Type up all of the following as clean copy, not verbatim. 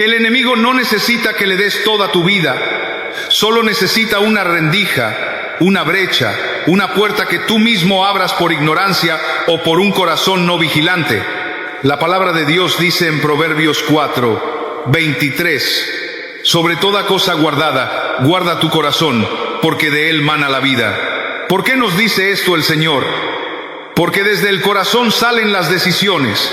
El enemigo no necesita que le des toda tu vida, solo necesita una rendija, una brecha, una puerta que tú mismo abras por ignorancia o por un corazón no vigilante. La palabra de Dios dice en Proverbios 4:23, sobre toda cosa guardada, guarda tu corazón, porque de él mana la vida. ¿Por qué nos dice esto el Señor? Porque desde el corazón salen las decisiones.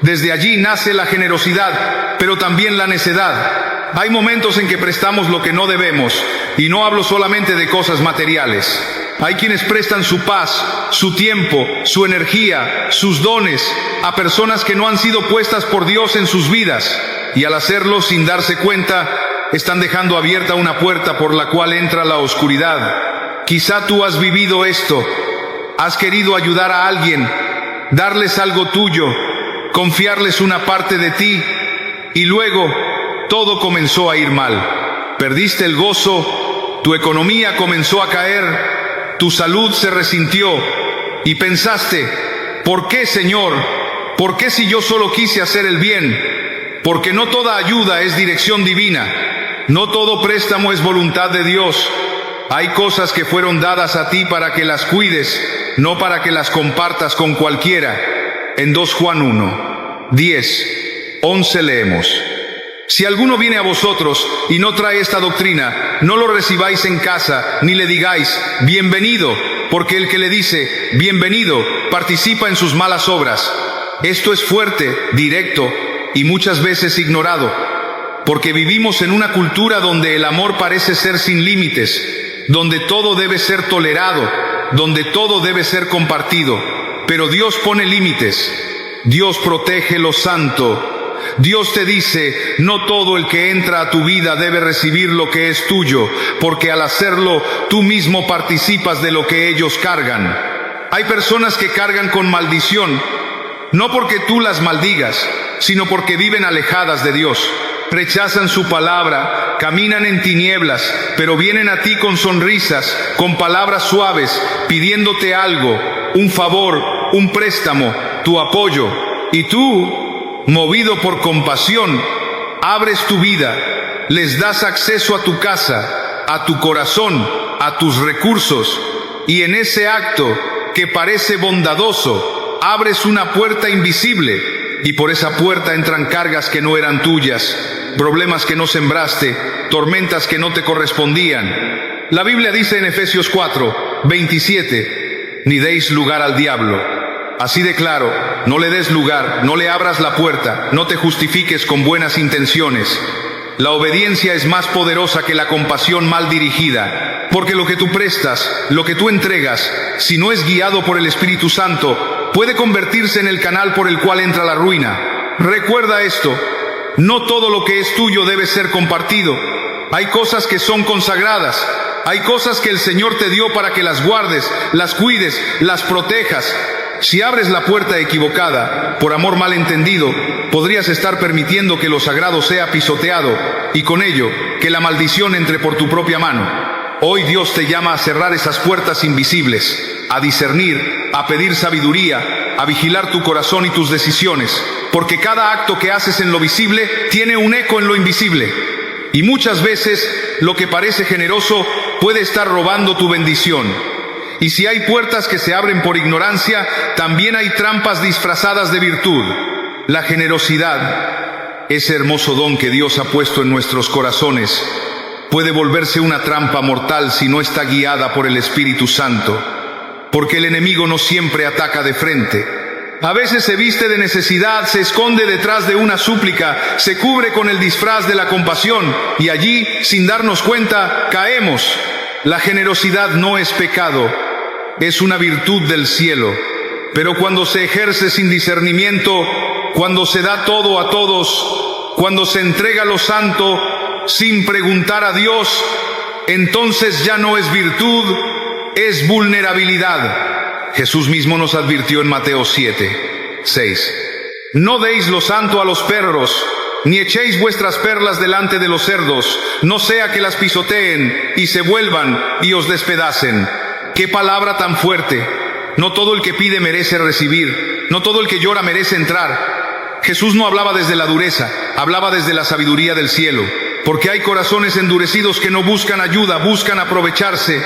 Desde allí nace la generosidad, pero también la necedad. Hay momentos en que prestamos lo que no debemos, y no hablo solamente de cosas materiales. Hay quienes prestan su paz, su tiempo, su energía, sus dones a personas que no han sido puestas por Dios en sus vidas, y al hacerlo sin darse cuenta, están dejando abierta una puerta por la cual entra la oscuridad. Quizá tú has vivido esto, has querido ayudar a alguien, darles algo tuyo, confiarles una parte de ti, y luego todo comenzó a ir mal. Perdiste el gozo, tu economía comenzó a caer, tu salud se resintió, y pensaste, ¿por qué, Señor? ¿Por qué si yo solo quise hacer el bien? Porque no toda ayuda es dirección divina, no todo préstamo es voluntad de Dios. Hay cosas que fueron dadas a ti para que las cuides, no para que las compartas con cualquiera. En 2 Juan 1:10-11 leemos: si alguno viene a vosotros y no trae esta doctrina, no lo recibáis en casa, ni le digáis, bienvenido, porque el que le dice, bienvenido, participa en sus malas obras. Esto es fuerte, directo y muchas veces ignorado, porque vivimos en una cultura donde el amor parece ser sin límites, donde todo debe ser tolerado, donde todo debe ser compartido. Pero Dios pone límites. Dios protege lo santo. Dios te dice, no todo el que entra a tu vida debe recibir lo que es tuyo, porque al hacerlo, tú mismo participas de lo que ellos cargan. Hay personas que cargan con maldición, no porque tú las maldigas, sino porque viven alejadas de Dios. Rechazan su palabra, caminan en tinieblas, pero vienen a ti con sonrisas, con palabras suaves, pidiéndote algo, un favor, un préstamo, tu apoyo. Y tú, movido por compasión, abres tu vida, les das acceso a tu casa, a tu corazón, a tus recursos, y en ese acto que parece bondadoso, abres una puerta invisible, y por esa puerta entran cargas que no eran tuyas, problemas que no sembraste, tormentas que no te correspondían. La Biblia dice en Efesios 4:27, ni deis lugar al diablo. Así de claro, no le des lugar, no le abras la puerta, no te justifiques con buenas intenciones. La obediencia es más poderosa que la compasión mal dirigida, porque lo que tú prestas, lo que tú entregas, si no es guiado por el Espíritu Santo, puede convertirse en el canal por el cual entra la ruina. Recuerda esto, no todo lo que es tuyo debe ser compartido. Hay cosas que son consagradas, hay cosas que el Señor te dio para que las guardes, las cuides, las protejas. Si abres la puerta equivocada, por amor mal entendido, podrías estar permitiendo que lo sagrado sea pisoteado, y con ello, que la maldición entre por tu propia mano. Hoy Dios te llama a cerrar esas puertas invisibles, a discernir, a pedir sabiduría, a vigilar tu corazón y tus decisiones, porque cada acto que haces en lo visible tiene un eco en lo invisible. Y muchas veces, lo que parece generoso puede estar robando tu bendición. Y si hay puertas que se abren por ignorancia, también hay trampas disfrazadas de virtud. La generosidad, ese hermoso don que Dios ha puesto en nuestros corazones, puede volverse una trampa mortal si no está guiada por el Espíritu Santo, porque el enemigo no siempre ataca de frente. A veces se viste de necesidad, se esconde detrás de una súplica, se cubre con el disfraz de la compasión, y allí, sin darnos cuenta, caemos. La generosidad no es pecado, es una virtud del cielo, pero cuando se ejerce sin discernimiento, cuando se da todo a todos, cuando se entrega lo santo sin preguntar a Dios, entonces ya no es virtud, es vulnerabilidad. Jesús mismo nos advirtió en Mateo 7:6. No deis lo santo a los perros, ni echéis vuestras perlas delante de los cerdos, no sea que las pisoteen y se vuelvan y os despedacen. ¡Qué palabra tan fuerte! No todo el que pide merece recibir, no todo el que llora merece entrar. Jesús no hablaba desde la dureza, hablaba desde la sabiduría del cielo, porque hay corazones endurecidos que no buscan ayuda, buscan aprovecharse.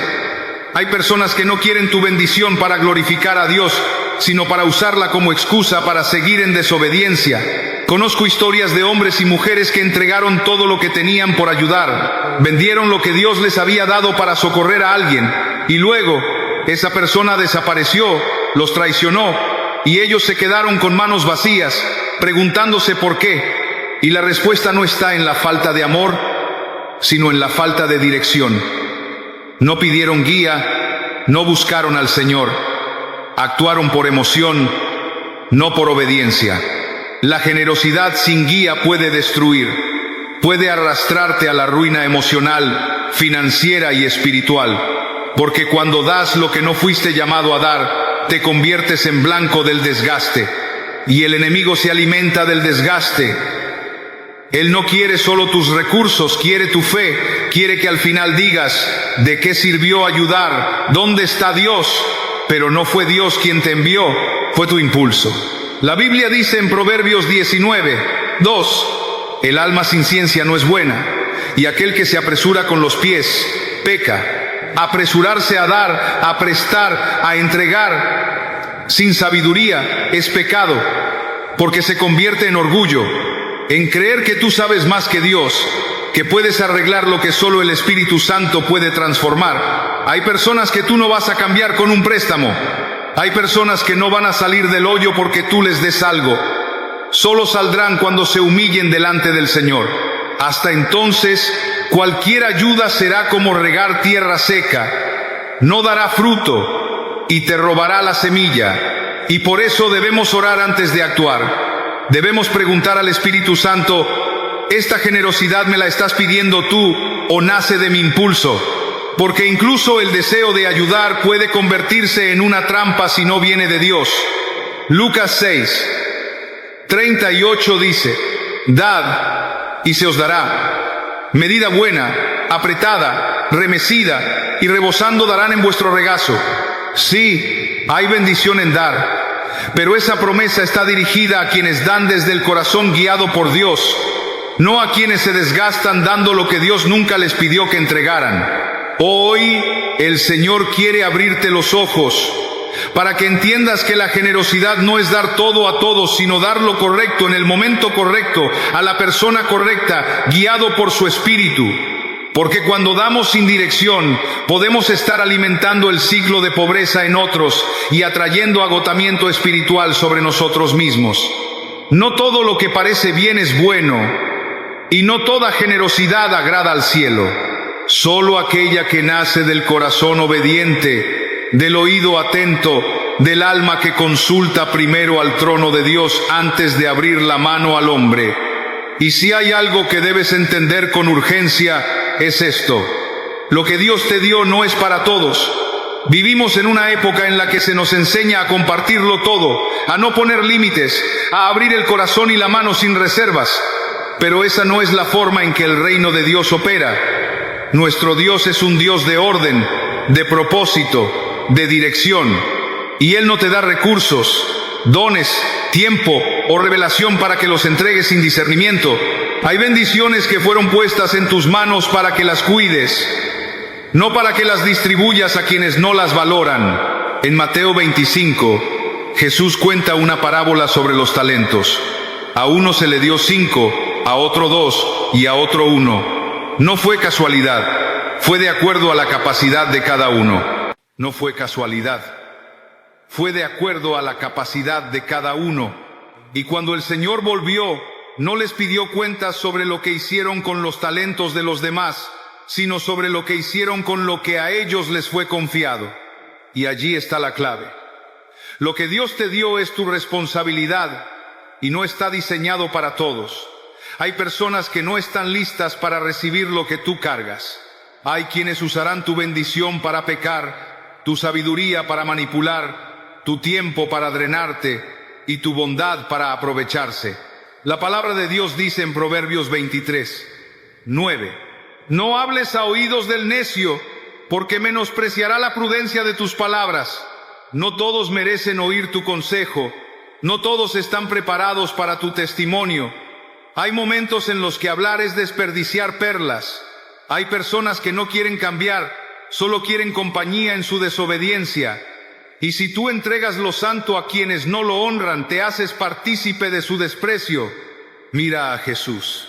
Hay personas que no quieren tu bendición para glorificar a Dios, sino para usarla como excusa para seguir en desobediencia. Conozco historias de hombres y mujeres que entregaron todo lo que tenían por ayudar, vendieron lo que Dios les había dado para socorrer a alguien, y luego esa persona desapareció, los traicionó, y ellos se quedaron con manos vacías, preguntándose por qué. Y la respuesta no está en la falta de amor, sino en la falta de dirección. No pidieron guía, no buscaron al Señor, actuaron por emoción, no por obediencia. La generosidad sin guía puede destruir, puede arrastrarte a la ruina emocional, financiera y espiritual, porque cuando das lo que no fuiste llamado a dar, te conviertes en blanco del desgaste, y el enemigo se alimenta del desgaste. Él no quiere solo tus recursos, quiere tu fe, quiere que al final digas, ¿de qué sirvió ayudar? ¿Dónde está Dios? Pero no fue Dios quien te envió, fue tu impulso. La Biblia dice en Proverbios 19:2, el alma sin ciencia no es buena, y aquel que se apresura con los pies, peca. Apresurarse a dar, a prestar, a entregar, sin sabiduría, es pecado, porque se convierte en orgullo, en creer que tú sabes más que Dios, que puedes arreglar lo que solo el Espíritu Santo puede transformar. Hay personas que tú no vas a cambiar con un préstamo. Hay personas que no van a salir del hoyo porque tú les des algo. Solo saldrán cuando se humillen delante del Señor. Hasta entonces, cualquier ayuda será como regar tierra seca. No dará fruto y te robará la semilla. Y por eso debemos orar antes de actuar. Debemos preguntar al Espíritu Santo, ¿esta generosidad me la estás pidiendo tú o nace de mi impulso? Porque incluso el deseo de ayudar puede convertirse en una trampa si no viene de Dios. Lucas 6:38 dice, dad y se os dará. Medida buena, apretada, remecida y rebosando darán en vuestro regazo. Sí, hay bendición en dar. Pero esa promesa está dirigida a quienes dan desde el corazón guiado por Dios, no a quienes se desgastan dando lo que Dios nunca les pidió que entregaran. Hoy el Señor quiere abrirte los ojos para que entiendas que la generosidad no es dar todo a todos, sino dar lo correcto en el momento correcto, a la persona correcta, guiado por su Espíritu. Porque cuando damos sin dirección, podemos estar alimentando el ciclo de pobreza en otros y atrayendo agotamiento espiritual sobre nosotros mismos. No todo lo que parece bien es bueno, y no toda generosidad agrada al cielo. Solo aquella que nace del corazón obediente, del oído atento, del alma que consulta primero al trono de Dios antes de abrir la mano al hombre. Y si hay algo que debes entender con urgencia, es esto: lo que Dios te dio no es para todos. Vivimos en una época en la que se nos enseña a compartirlo todo, a no poner límites, a abrir el corazón y la mano sin reservas. Pero esa no es la forma en que el reino de Dios opera. Nuestro Dios es un Dios de orden, de propósito, de dirección. Y Él no te da recursos, dones, tiempo o revelación para que los entregues sin discernimiento. Hay bendiciones que fueron puestas en tus manos para que las cuides, no para que las distribuyas a quienes no las valoran. En Mateo 25, Jesús cuenta una parábola sobre los talentos. A uno se le dio 5, a otro 2 y a otro 1. No fue casualidad, fue de acuerdo a la capacidad de cada uno. No fue casualidad, fue de acuerdo a la capacidad de cada uno. Y cuando el Señor volvió, no les pidió cuentas sobre lo que hicieron con los talentos de los demás, sino sobre lo que hicieron con lo que a ellos les fue confiado. Y allí está la clave. Lo que Dios te dio es tu responsabilidad y no está diseñado para todos. Hay personas que no están listas para recibir lo que tú cargas. Hay quienes usarán tu bendición para pecar, tu sabiduría para manipular, tu tiempo para drenarte y tu bondad para aprovecharse. La palabra de Dios dice en Proverbios 23:9, no hables a oídos del necio, porque menospreciará la prudencia de tus palabras. No todos merecen oír tu consejo, no todos están preparados para tu testimonio. Hay momentos en los que hablar es desperdiciar perlas. Hay personas que no quieren cambiar, solo quieren compañía en su desobediencia. Y si tú entregas lo santo a quienes no lo honran, te haces partícipe de su desprecio. Mira a Jesús.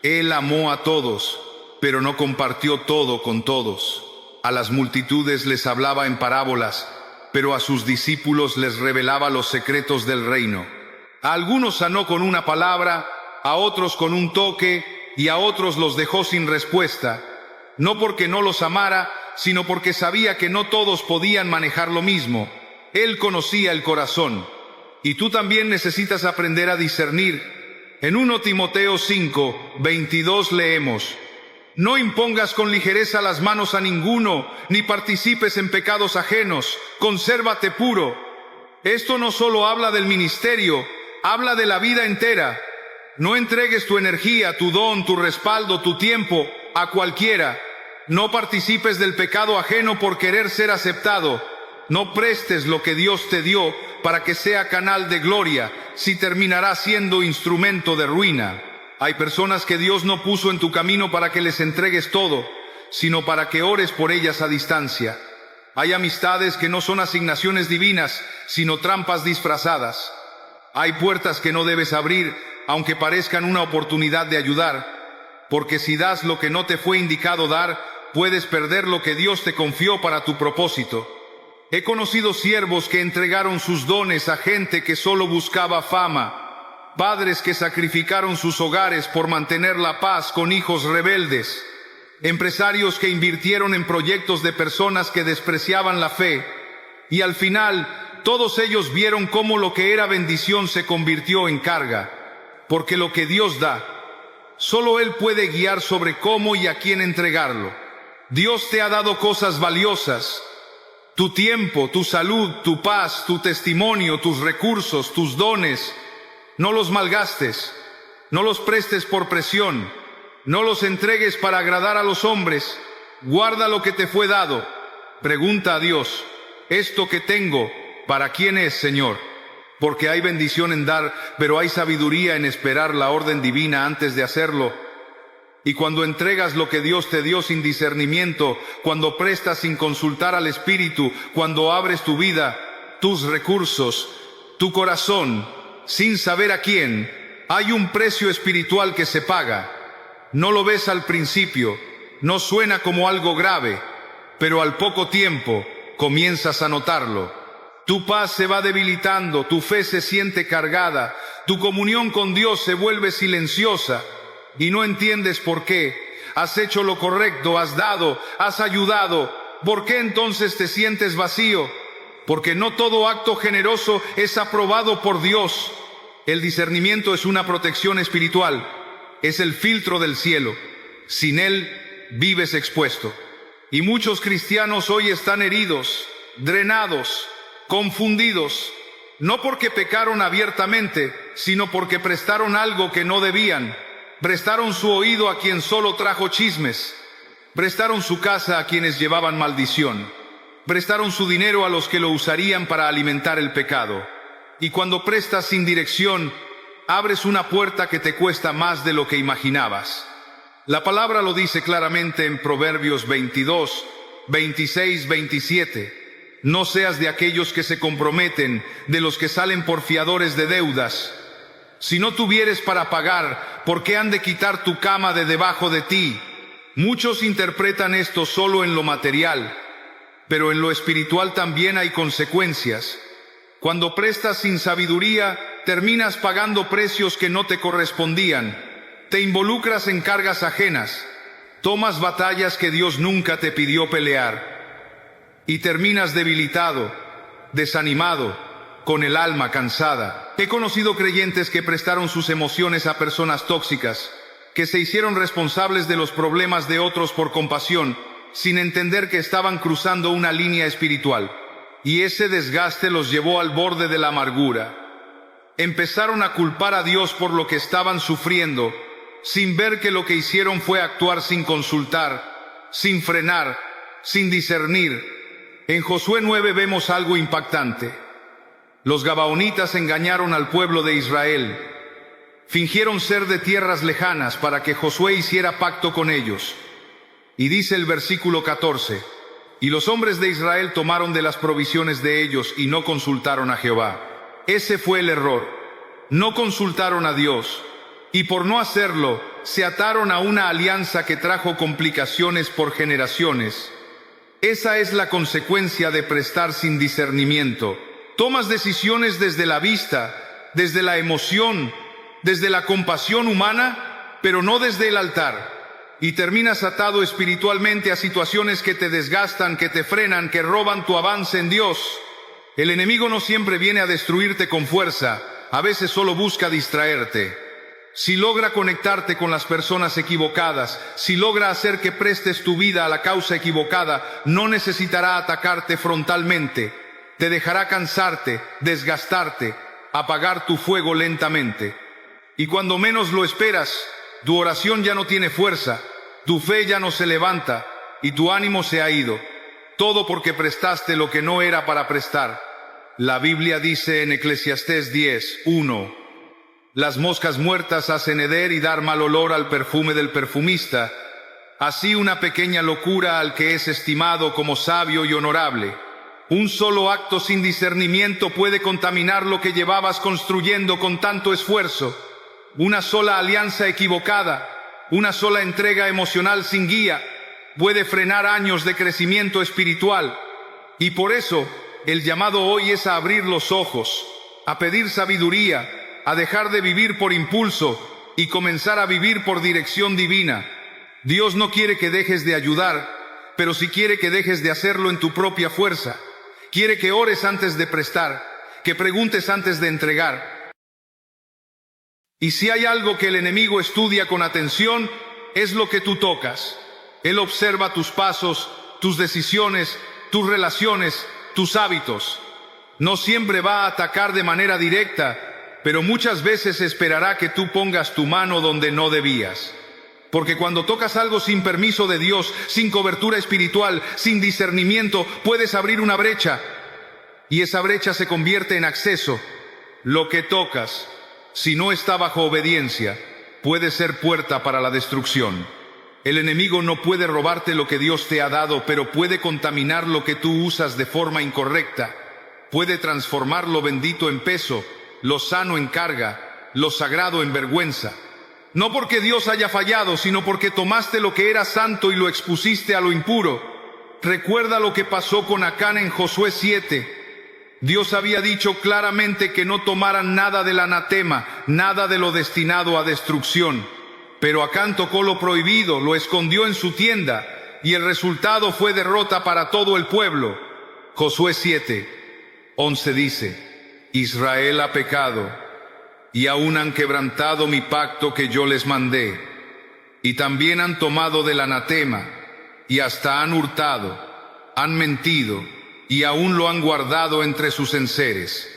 Él amó a todos, pero no compartió todo con todos. A las multitudes les hablaba en parábolas, pero a sus discípulos les revelaba los secretos del reino. A algunos sanó con una palabra, a otros con un toque, y a otros los dejó sin respuesta. No porque no los amara, sino porque sabía que no todos podían manejar lo mismo. Él conocía el corazón. Y tú también necesitas aprender a discernir. En 1 Timoteo 5:22 leemos: no impongas con ligereza las manos a ninguno, ni participes en pecados ajenos, consérvate puro. Esto no solo habla del ministerio, habla de la vida entera. No entregues tu energía, tu don, tu respaldo, tu tiempo a cualquiera. No participes del pecado ajeno por querer ser aceptado. No prestes lo que Dios te dio para que sea canal de gloria, si terminará siendo instrumento de ruina. Hay personas que Dios no puso en tu camino para que les entregues todo, sino para que ores por ellas a distancia. Hay amistades que no son asignaciones divinas, sino trampas disfrazadas. Hay puertas que no debes abrir, aunque parezcan una oportunidad de ayudar, porque si das lo que no te fue indicado dar, puedes perder lo que Dios te confió para tu propósito. He conocido siervos que entregaron sus dones a gente que solo buscaba fama, padres que sacrificaron sus hogares por mantener la paz con hijos rebeldes, empresarios que invirtieron en proyectos de personas que despreciaban la fe, y al final todos ellos vieron cómo lo que era bendición se convirtió en carga, porque lo que Dios da, solo Él puede guiar sobre cómo y a quién entregarlo. Dios te ha dado cosas valiosas: tu tiempo, tu salud, tu paz, tu testimonio, tus recursos, tus dones. No los malgastes, no los prestes por presión, no los entregues para agradar a los hombres. Guarda lo que te fue dado. Pregunta a Dios: ¿esto que tengo, para quién es, Señor? Porque hay bendición en dar, pero hay sabiduría en esperar la orden divina antes de hacerlo. Y cuando entregas lo que Dios te dio sin discernimiento, cuando prestas sin consultar al Espíritu, cuando abres tu vida, tus recursos, tu corazón, sin saber a quién, hay un precio espiritual que se paga. No lo ves al principio, no suena como algo grave, pero al poco tiempo comienzas a notarlo. Tu paz se va debilitando, tu fe se siente cargada, tu comunión con Dios se vuelve silenciosa, y no entiendes por qué. Has hecho lo correcto, has dado, has ayudado. ¿Por qué entonces te sientes vacío? Porque no todo acto generoso es aprobado por Dios. El discernimiento es una protección espiritual, es el filtro del cielo. Sin él, vives expuesto. Y muchos cristianos hoy están heridos, drenados, confundidos, no porque pecaron abiertamente, sino porque prestaron algo que no debían. Prestaron su oído a quien solo trajo chismes. Prestaron su casa a quienes llevaban maldición. Prestaron su dinero a los que lo usarían para alimentar el pecado. Y cuando prestas sin dirección, abres una puerta que te cuesta más de lo que imaginabas. La palabra lo dice claramente en Proverbios 22, 26, 27. No seas de aquellos que se comprometen, de los que salen por fiadores de deudas. Si no tuvieres para pagar, ¿por qué han de quitar tu cama de debajo de ti? Muchos interpretan esto solo en lo material, pero en lo espiritual también hay consecuencias. Cuando prestas sin sabiduría, terminas pagando precios que no te correspondían. Te involucras en cargas ajenas, tomas batallas que Dios nunca te pidió pelear, y terminas debilitado, desanimado, con el alma cansada. He conocido creyentes que prestaron sus emociones a personas tóxicas, que se hicieron responsables de los problemas de otros por compasión, sin entender que estaban cruzando una línea espiritual. Y ese desgaste los llevó al borde de la amargura. Empezaron a culpar a Dios por lo que estaban sufriendo, sin ver que lo que hicieron fue actuar sin consultar, sin frenar, sin discernir. En Josué 9 vemos algo impactante. Los gabaonitas engañaron al pueblo de Israel. Fingieron ser de tierras lejanas para que Josué hiciera pacto con ellos. Y dice el versículo 14, y los hombres de Israel tomaron de las provisiones de ellos y no consultaron a Jehová. Ese fue el error. No consultaron a Dios, y por no hacerlo, se ataron a una alianza que trajo complicaciones por generaciones. Esa es la consecuencia de prestar sin discernimiento. Tomas decisiones desde la vista, desde la emoción, desde la compasión humana, pero no desde el altar. Y terminas atado espiritualmente a situaciones que te desgastan, que te frenan, que roban tu avance en Dios. El enemigo no siempre viene a destruirte con fuerza, a veces solo busca distraerte. Si logra conectarte con las personas equivocadas, si logra hacer que prestes tu vida a la causa equivocada, no necesitará atacarte frontalmente. Te dejará cansarte, desgastarte, apagar tu fuego lentamente. Y cuando menos lo esperas, tu oración ya no tiene fuerza, tu fe ya no se levanta y tu ánimo se ha ido. Todo porque prestaste lo que no era para prestar. La Biblia dice en Eclesiastés 10:1, las moscas muertas hacen heder y dar mal olor al perfume del perfumista. Así una pequeña locura al que es estimado como sabio y honorable. Un solo acto sin discernimiento puede contaminar lo que llevabas construyendo con tanto esfuerzo. Una sola alianza equivocada, una sola entrega emocional sin guía, puede frenar años de crecimiento espiritual. Y por eso, el llamado hoy es a abrir los ojos, a pedir sabiduría, a dejar de vivir por impulso y comenzar a vivir por dirección divina. Dios no quiere que dejes de ayudar, pero sí quiere que dejes de hacerlo en tu propia fuerza. Quiere que ores antes de prestar, que preguntes antes de entregar. Y si hay algo que el enemigo estudia con atención, es lo que tú tocas. Él observa tus pasos, tus decisiones, tus relaciones, tus hábitos. No siempre va a atacar de manera directa, pero muchas veces esperará que tú pongas tu mano donde no debías. Porque cuando tocas algo sin permiso de Dios, sin cobertura espiritual, sin discernimiento, puedes abrir una brecha. Y esa brecha se convierte en acceso. Lo que tocas, si no está bajo obediencia, puede ser puerta para la destrucción. El enemigo no puede robarte lo que Dios te ha dado, pero puede contaminar lo que tú usas de forma incorrecta. Puede transformar lo bendito en peso, lo sano en carga, lo sagrado en vergüenza. No porque Dios haya fallado, sino porque tomaste lo que era santo y lo expusiste a lo impuro. Recuerda lo que pasó con Acán en Josué 7. Dios había dicho claramente que no tomaran nada del anatema, nada de lo destinado a destrucción. Pero Acán tocó lo prohibido, lo escondió en su tienda, y el resultado fue derrota para todo el pueblo. Josué 7:11 dice, Israel ha pecado, y aún han quebrantado mi pacto que yo les mandé, y también han tomado del anatema, y hasta han hurtado, han mentido, y aún lo han guardado entre sus enseres.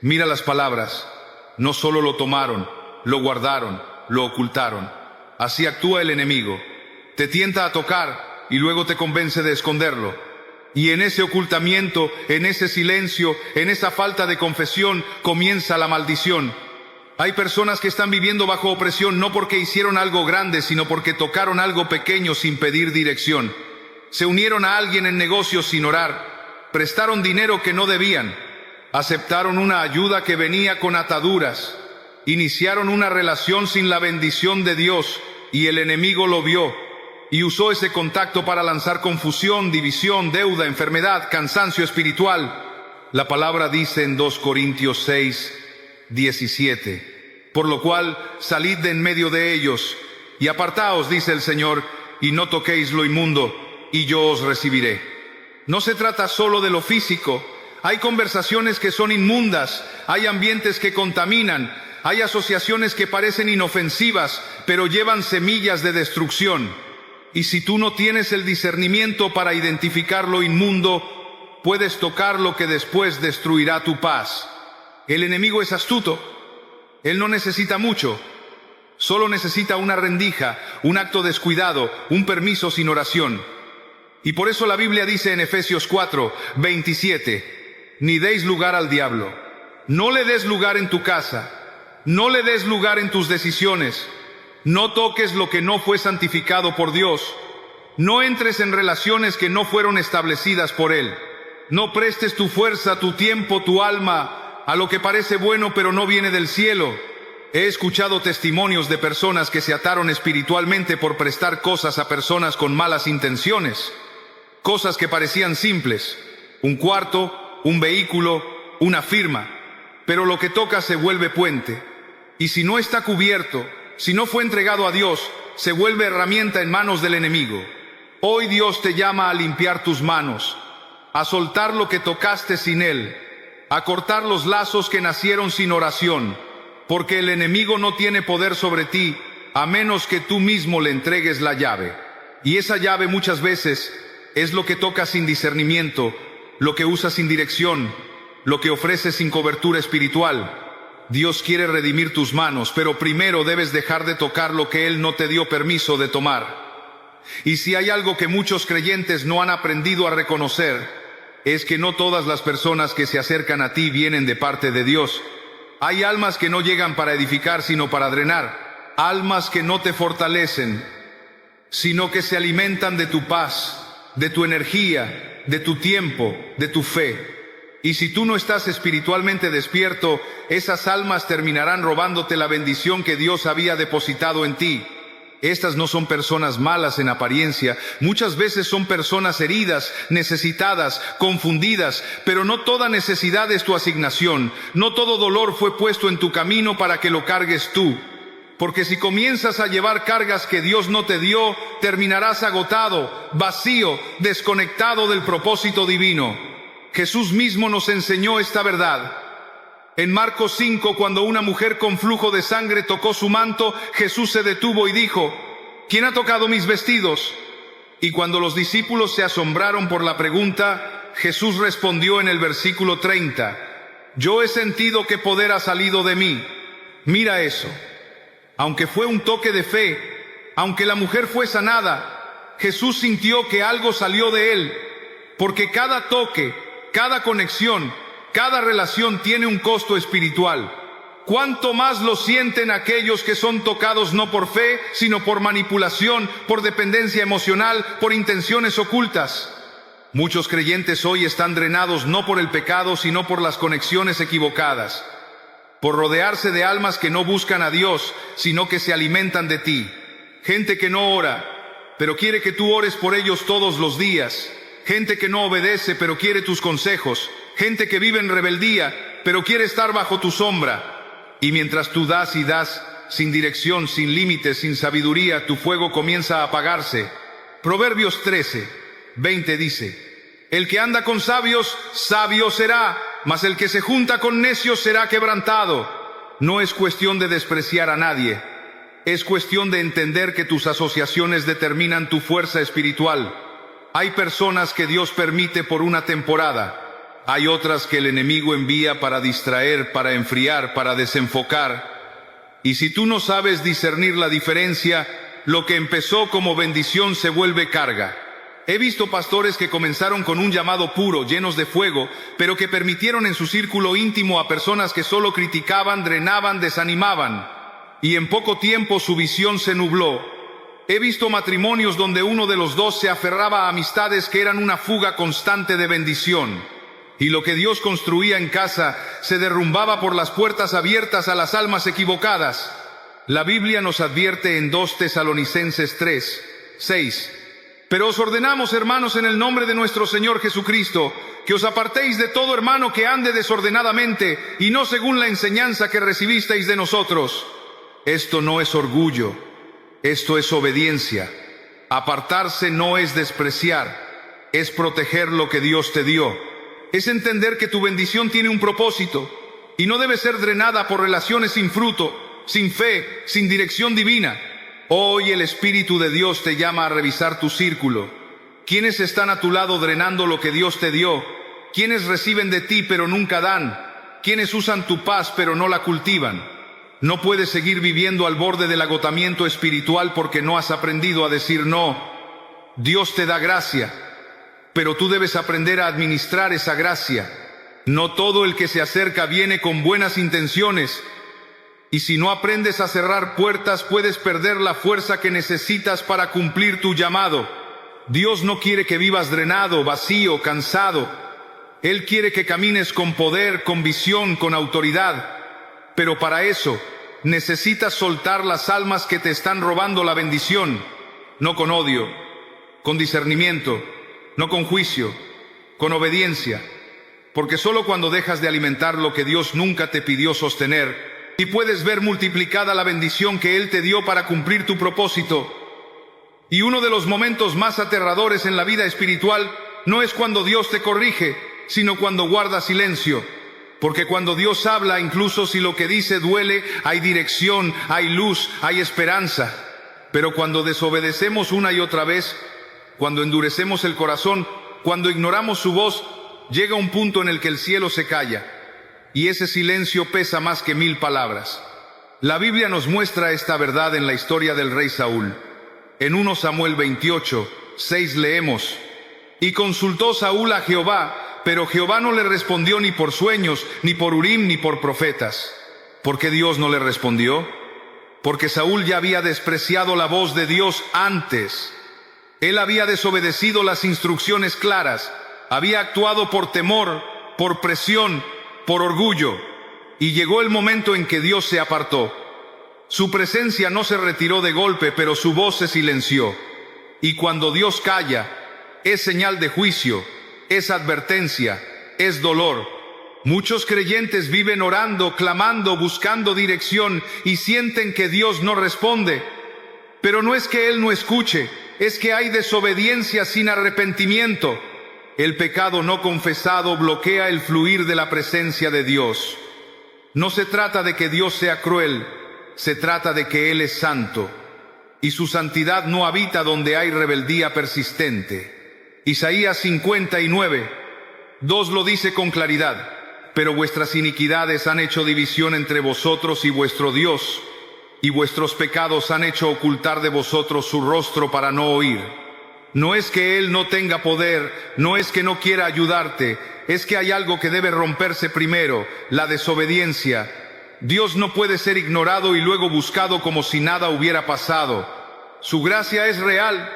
Mira las palabras, no solo lo tomaron, lo guardaron, lo ocultaron. Así actúa el enemigo, te tienta a tocar, y luego te convence de esconderlo. Y en ese ocultamiento, en ese silencio, en esa falta de confesión, comienza la maldición. Hay personas que están viviendo bajo opresión no porque hicieron algo grande, sino porque tocaron algo pequeño sin pedir dirección. Se unieron a alguien en negocios sin orar, prestaron dinero que no debían, aceptaron una ayuda que venía con ataduras, iniciaron una relación sin la bendición de Dios, y el enemigo lo vio, y usó ese contacto para lanzar confusión, división, deuda, enfermedad, cansancio espiritual. La palabra dice en 2 Corintios 6:17, por lo cual salid de en medio de ellos, y apartaos, dice el Señor, y no toquéis lo inmundo, y yo os recibiré. No se trata solo de lo físico, hay conversaciones que son inmundas, hay ambientes que contaminan, hay asociaciones que parecen inofensivas, pero llevan semillas de destrucción. Y si tú no tienes el discernimiento para identificar lo inmundo, puedes tocar lo que después destruirá tu paz. El enemigo es astuto. Él no necesita mucho. Solo necesita una rendija, un acto descuidado, un permiso sin oración. Y por eso la Biblia dice en Efesios 4:27, ni deis lugar al diablo. No le des lugar en tu casa. No le des lugar en tus decisiones. No toques lo que no fue santificado por Dios. No entres en relaciones que no fueron establecidas por Él. No prestes tu fuerza, tu tiempo, tu alma a lo que parece bueno pero no viene del cielo. He escuchado testimonios de personas que se ataron espiritualmente por prestar cosas a personas con malas intenciones. Cosas que parecían simples. Un cuarto, un vehículo, una firma. Pero lo que toca se vuelve puente. Y si no está cubierto, si no fue entregado a Dios, se vuelve herramienta en manos del enemigo. Hoy Dios te llama a limpiar tus manos, a soltar lo que tocaste sin Él, a cortar los lazos que nacieron sin oración, porque el enemigo no tiene poder sobre ti, a menos que tú mismo le entregues la llave. Y esa llave muchas veces es lo que tocas sin discernimiento, lo que usas sin dirección, lo que ofreces sin cobertura espiritual. Dios quiere redimir tus manos, pero primero debes dejar de tocar lo que Él no te dio permiso de tomar. Y si hay algo que muchos creyentes no han aprendido a reconocer, es que no todas las personas que se acercan a ti vienen de parte de Dios. Hay almas que no llegan para edificar, sino para drenar. Almas que no te fortalecen, sino que se alimentan de tu paz, de tu energía, de tu tiempo, de tu fe. Y si tú no estás espiritualmente despierto, esas almas terminarán robándote la bendición que Dios había depositado en ti. Estas no son personas malas en apariencia, muchas veces son personas heridas, necesitadas, confundidas, pero no toda necesidad es tu asignación, no todo dolor fue puesto en tu camino para que lo cargues tú. Porque si comienzas a llevar cargas que Dios no te dio, terminarás agotado, vacío, desconectado del propósito divino. Jesús mismo nos enseñó esta verdad. En Marcos 5, cuando una mujer con flujo de sangre tocó su manto, Jesús se detuvo y dijo: ¿Quién ha tocado mis vestidos? Y cuando los discípulos se asombraron por la pregunta, Jesús respondió en el versículo 30, yo he sentido que poder ha salido de mí. Mira eso. Aunque fue un toque de fe, aunque la mujer fue sanada, Jesús sintió que algo salió de él, porque cada toque, cada conexión, cada relación tiene un costo espiritual. ¿Cuánto más lo sienten aquellos que son tocados no por fe, sino por manipulación, por dependencia emocional, por intenciones ocultas? Muchos creyentes hoy están drenados no por el pecado, sino por las conexiones equivocadas, por rodearse de almas que no buscan a Dios, sino que se alimentan de ti. Gente que no ora, pero quiere que tú ores por ellos todos los días. Gente que no obedece, pero quiere tus consejos. Gente que vive en rebeldía, pero quiere estar bajo tu sombra. Y mientras tú das y das, sin dirección, sin límites, sin sabiduría, tu fuego comienza a apagarse. Proverbios 13:20 dice: el que anda con sabios, sabio será, mas el que se junta con necios será quebrantado. No es cuestión de despreciar a nadie. Es cuestión de entender que tus asociaciones determinan tu fuerza espiritual. Hay personas que Dios permite por una temporada. Hay otras que el enemigo envía para distraer, para enfriar, para desenfocar. Y si tú no sabes discernir la diferencia, lo que empezó como bendición se vuelve carga. He visto pastores que comenzaron con un llamado puro, llenos de fuego, pero que permitieron en su círculo íntimo a personas que solo criticaban, drenaban, desanimaban. Y en poco tiempo su visión se nubló. He visto matrimonios donde uno de los dos se aferraba a amistades que eran una fuga constante de bendición. Y lo que Dios construía en casa se derrumbaba por las puertas abiertas a las almas equivocadas. La Biblia nos advierte en 2 Tesalonicenses 3:6. Pero os ordenamos, hermanos, en el nombre de nuestro Señor Jesucristo, que os apartéis de todo hermano que ande desordenadamente, y no según la enseñanza que recibisteis de nosotros. Esto no es orgullo, esto es obediencia. Apartarse no es despreciar, es proteger lo que Dios te dio. Es entender que tu bendición tiene un propósito, y no debe ser drenada por relaciones sin fruto, sin fe, sin dirección divina. Hoy el Espíritu de Dios te llama a revisar tu círculo. ¿Quiénes están a tu lado drenando lo que Dios te dio? ¿Quiénes reciben de ti pero nunca dan? ¿Quiénes usan tu paz pero no la cultivan? No puedes seguir viviendo al borde del agotamiento espiritual porque no has aprendido a decir no. Dios te da gracia, pero tú debes aprender a administrar esa gracia. No todo el que se acerca viene con buenas intenciones. Y si no aprendes a cerrar puertas, puedes perder la fuerza que necesitas para cumplir tu llamado. Dios no quiere que vivas drenado, vacío, cansado. Él quiere que camines con poder, con visión, con autoridad. Pero para eso, necesitas soltar las almas que te están robando la bendición. No con odio, con discernimiento, no con juicio, con obediencia. Porque solo cuando dejas de alimentar lo que Dios nunca te pidió sostener, y puedes ver multiplicada la bendición que Él te dio para cumplir tu propósito. Y uno de los momentos más aterradores en la vida espiritual no es cuando Dios te corrige, sino cuando guarda silencio. Porque cuando Dios habla, incluso si lo que dice duele, hay dirección, hay luz, hay esperanza. Pero cuando desobedecemos una y otra vez, cuando endurecemos el corazón, cuando ignoramos su voz, llega un punto en el que el cielo se calla. Y ese silencio pesa más que 1000 palabras. La Biblia nos muestra esta verdad en la historia del rey Saúl. En 1 Samuel 28:6 leemos: Y consultó Saúl a Jehová, pero Jehová no le respondió ni por sueños, ni por Urim, ni por profetas. ¿Por qué Dios no le respondió? Porque Saúl ya había despreciado la voz de Dios antes. Él había desobedecido las instrucciones claras, había actuado por temor, por presión, por orgullo, y llegó el momento en que Dios se apartó. Su presencia no se retiró de golpe, pero su voz se silenció. Y cuando Dios calla, es señal de juicio, es advertencia, es dolor. Muchos creyentes viven orando, clamando, buscando dirección, y sienten que Dios no responde. Pero no es que Él no escuche, es que hay desobediencia sin arrepentimiento. El pecado no confesado bloquea el fluir de la presencia de Dios. No se trata de que Dios sea cruel, se trata de que Él es santo, y su santidad no habita donde hay rebeldía persistente. Isaías 59:2 lo dice con claridad: Pero vuestras iniquidades han hecho división entre vosotros y vuestro Dios, y vuestros pecados han hecho ocultar de vosotros su rostro para no oír. No es que Él no tenga poder, no es que no quiera ayudarte, es que hay algo que debe romperse primero: la desobediencia. Dios no puede ser ignorado y luego buscado como si nada hubiera pasado. Su gracia es real,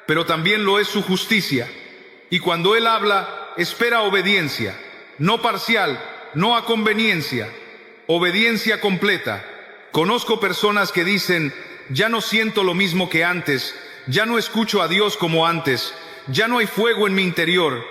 pero también lo es su justicia. Y cuando Él habla, espera obediencia, no parcial, no a conveniencia, obediencia completa. Conozco personas que dicen: ya no siento lo mismo que antes, ya no escucho a Dios como antes, ya no hay fuego en mi interior.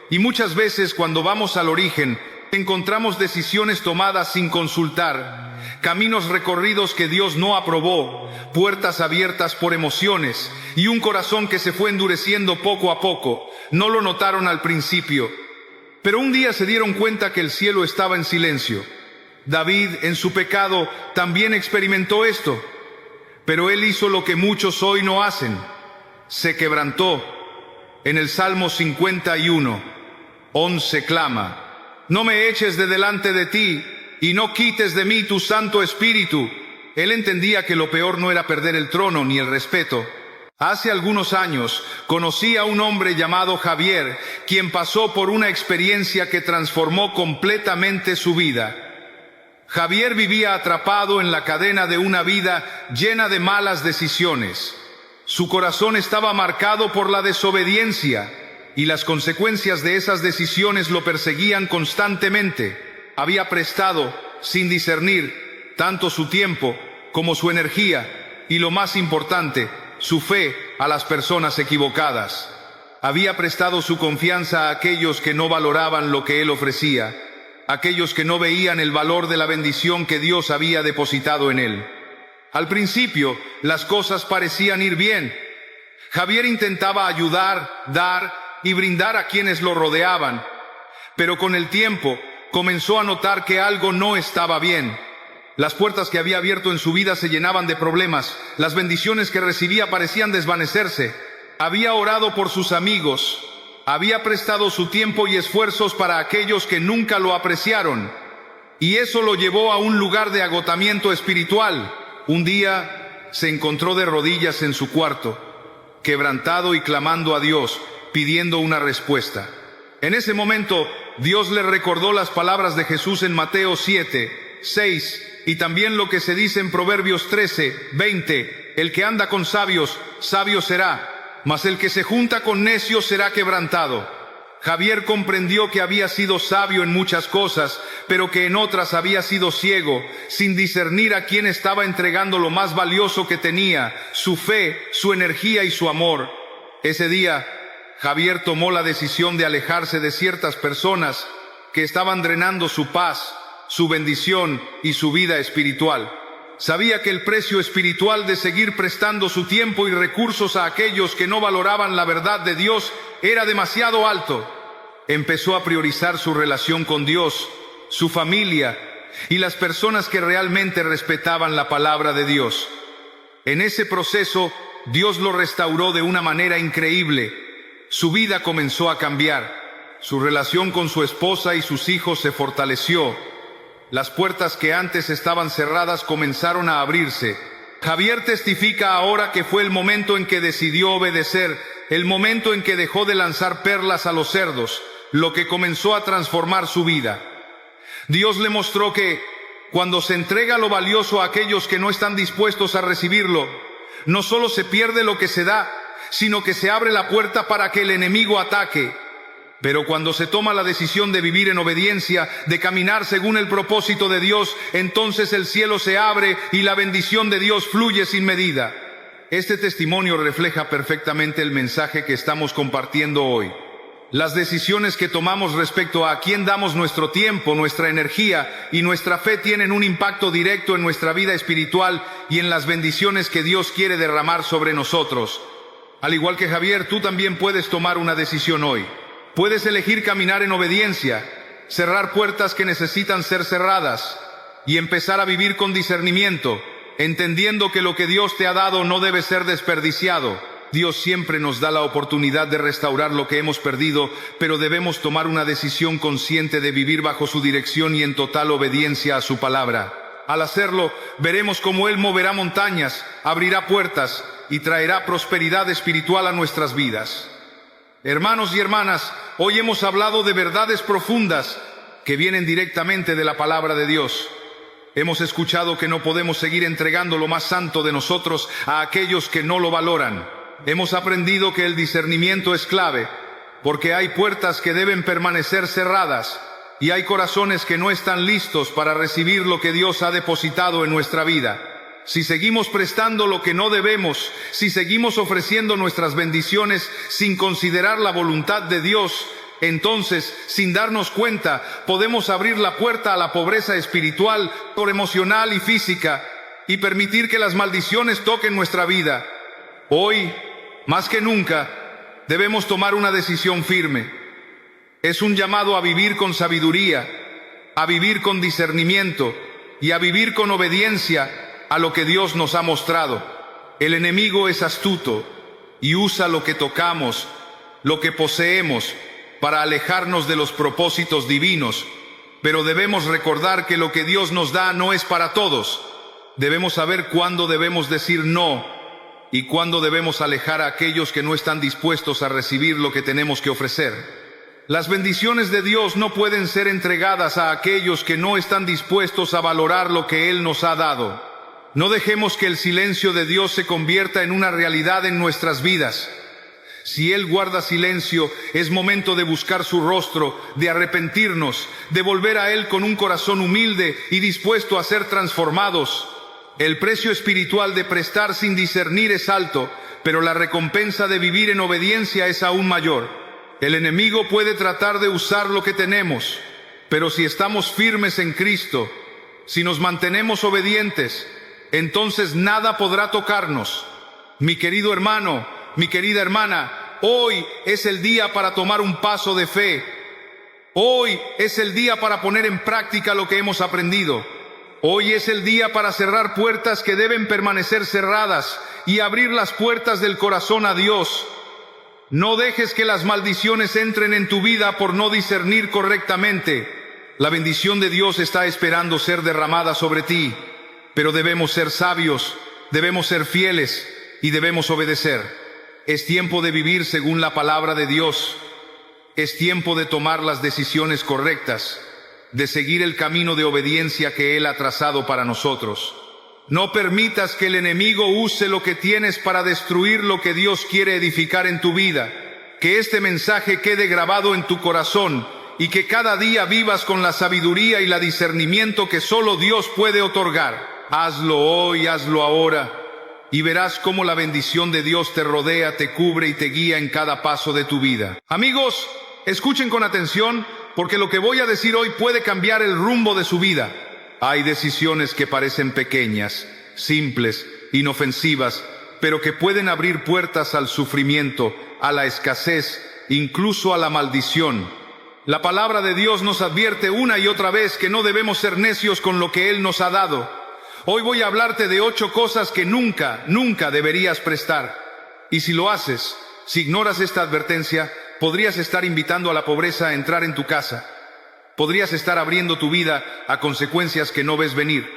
Y muchas veces cuando vamos al origen, encontramos decisiones tomadas sin consultar, caminos recorridos que Dios no aprobó, puertas abiertas por emociones, y un corazón que se fue endureciendo poco a poco. No lo notaron al principio, pero un día se dieron cuenta que el cielo estaba en silencio. David, en su pecado, también experimentó esto. Pero él hizo lo que muchos hoy no hacen: se quebrantó. En el Salmo 51:11 clama: No me eches de delante de ti, y no quites de mí tu Santo Espíritu. Él entendía que lo peor no era perder el trono ni el respeto. Hace algunos años conocí a un hombre llamado Javier, quien pasó por una experiencia que transformó completamente su vida. Javier vivía atrapado en la cadena de una vida llena de malas decisiones. Su corazón estaba marcado por la desobediencia, y las consecuencias de esas decisiones lo perseguían constantemente. Había prestado, sin discernir, tanto su tiempo como su energía, y lo más importante, su fe, a las personas equivocadas. Había prestado su confianza a aquellos que no valoraban lo que él ofrecía, aquellos que no veían el valor de la bendición que Dios había depositado en él. Al principio, las cosas parecían ir bien. Javier intentaba ayudar, dar y brindar a quienes lo rodeaban, pero con el tiempo comenzó a notar que algo no estaba bien. Las puertas que había abierto en su vida se llenaban de problemas, las bendiciones que recibía parecían desvanecerse. Había orado por sus amigos, había prestado su tiempo y esfuerzos para aquellos que nunca lo apreciaron, y eso lo llevó a un lugar de agotamiento espiritual. Un día se encontró de rodillas en su cuarto, quebrantado y clamando a Dios, pidiendo una respuesta. En ese momento, Dios le recordó las palabras de Jesús en Mateo 7, 6, y también lo que se dice en Proverbios 13, 20, el que anda con sabios, sabio será, mas el que se junta con necios será quebrantado. Javier comprendió que había sido sabio en muchas cosas, pero que en otras había sido ciego, sin discernir a quién estaba entregando lo más valioso que tenía, su fe, su energía y su amor. Ese día, Javier tomó la decisión de alejarse de ciertas personas que estaban drenando su paz, su bendición y su vida espiritual. Sabía que el precio espiritual de seguir prestando su tiempo y recursos a aquellos que no valoraban la verdad de Dios era demasiado alto. Empezó a priorizar su relación con Dios, su familia y las personas que realmente respetaban la palabra de Dios. En ese proceso, Dios lo restauró de una manera increíble. Su vida comenzó a cambiar. Su relación con su esposa y sus hijos se fortaleció. Las puertas que antes estaban cerradas comenzaron a abrirse. Javier testifica ahora que fue el momento en que decidió obedecer, el momento en que dejó de lanzar perlas a los cerdos, lo que comenzó a transformar su vida. Dios le mostró que, cuando se entrega lo valioso a aquellos que no están dispuestos a recibirlo, no solo se pierde lo que se da, sino que se abre la puerta para que el enemigo ataque. Pero cuando se toma la decisión de vivir en obediencia, de caminar según el propósito de Dios, entonces el cielo se abre y la bendición de Dios fluye sin medida. Este testimonio refleja perfectamente el mensaje que estamos compartiendo hoy. Las decisiones que tomamos respecto a quién damos nuestro tiempo, nuestra energía y nuestra fe tienen un impacto directo en nuestra vida espiritual y en las bendiciones que Dios quiere derramar sobre nosotros. Al igual que Javier, tú también puedes tomar una decisión hoy. Puedes elegir caminar en obediencia, cerrar puertas que necesitan ser cerradas y empezar a vivir con discernimiento, entendiendo que lo que Dios te ha dado no debe ser desperdiciado. Dios siempre nos da la oportunidad de restaurar lo que hemos perdido, pero debemos tomar una decisión consciente de vivir bajo su dirección y en total obediencia a su palabra. Al hacerlo, veremos cómo Él moverá montañas, abrirá puertas y traerá prosperidad espiritual a nuestras vidas. Hermanos y hermanas, hoy hemos hablado de verdades profundas que vienen directamente de la palabra de Dios. Hemos escuchado que no podemos seguir entregando lo más santo de nosotros a aquellos que no lo valoran. Hemos aprendido que el discernimiento es clave, porque hay puertas que deben permanecer cerradas y hay corazones que no están listos para recibir lo que Dios ha depositado en nuestra vida. Si seguimos prestando lo que no debemos, si seguimos ofreciendo nuestras bendiciones sin considerar la voluntad de Dios, entonces, sin darnos cuenta, podemos abrir la puerta a la pobreza espiritual, emocional y física, y permitir que las maldiciones toquen nuestra vida. Hoy, más que nunca, debemos tomar una decisión firme. Es un llamado a vivir con sabiduría, a vivir con discernimiento y a vivir con obediencia a lo que Dios nos ha mostrado. El enemigo es astuto y usa lo que tocamos, lo que poseemos, para alejarnos de los propósitos divinos, pero debemos recordar que lo que Dios nos da no es para todos. Debemos saber cuándo debemos decir no y cuándo debemos alejar a aquellos que no están dispuestos a recibir lo que tenemos que ofrecer. Las bendiciones de Dios no pueden ser entregadas a aquellos que no están dispuestos a valorar lo que Él nos ha dado. No dejemos que el silencio de Dios se convierta en una realidad en nuestras vidas. Si Él guarda silencio, es momento de buscar su rostro, de arrepentirnos, de volver a Él con un corazón humilde y dispuesto a ser transformados. El precio espiritual de prestar sin discernir es alto, pero la recompensa de vivir en obediencia es aún mayor. El enemigo puede tratar de usar lo que tenemos, pero si estamos firmes en Cristo, si nos mantenemos obedientes, entonces nada podrá tocarnos. Mi querido hermano, mi querida hermana, hoy es el día para tomar un paso de fe. Hoy es el día para poner en práctica lo que hemos aprendido. Hoy es el día para cerrar puertas que deben permanecer cerradas y abrir las puertas del corazón a Dios. No dejes que las maldiciones entren en tu vida por no discernir correctamente. La bendición de Dios está esperando ser derramada sobre ti. Pero debemos ser sabios, debemos ser fieles y debemos obedecer. Es tiempo de vivir según la palabra de Dios. Es tiempo de tomar las decisiones correctas. de seguir el camino de obediencia que Él ha trazado para nosotros. No permitas que el enemigo use lo que tienes para destruir lo que Dios quiere edificar en tu vida. Que este mensaje quede grabado en tu corazón y que cada día vivas con la sabiduría y la discernimiento que solo Dios puede otorgar. Hazlo hoy, hazlo ahora, y verás cómo la bendición de Dios te rodea, te cubre y te guía en cada paso de tu vida. Amigos, escuchen con atención, porque lo que voy a decir hoy puede cambiar el rumbo de su vida. Hay decisiones que parecen pequeñas, simples, inofensivas, pero que pueden abrir puertas al sufrimiento, a la escasez, incluso a la maldición. La palabra de Dios nos advierte una y otra vez que no debemos ser necios con lo que Él nos ha dado. Hoy voy a hablarte de 8 cosas que nunca deberías prestar. Y si lo haces, si ignoras esta advertencia, podrías estar invitando a la pobreza a entrar en tu casa. Podrías estar abriendo tu vida a consecuencias que no ves venir.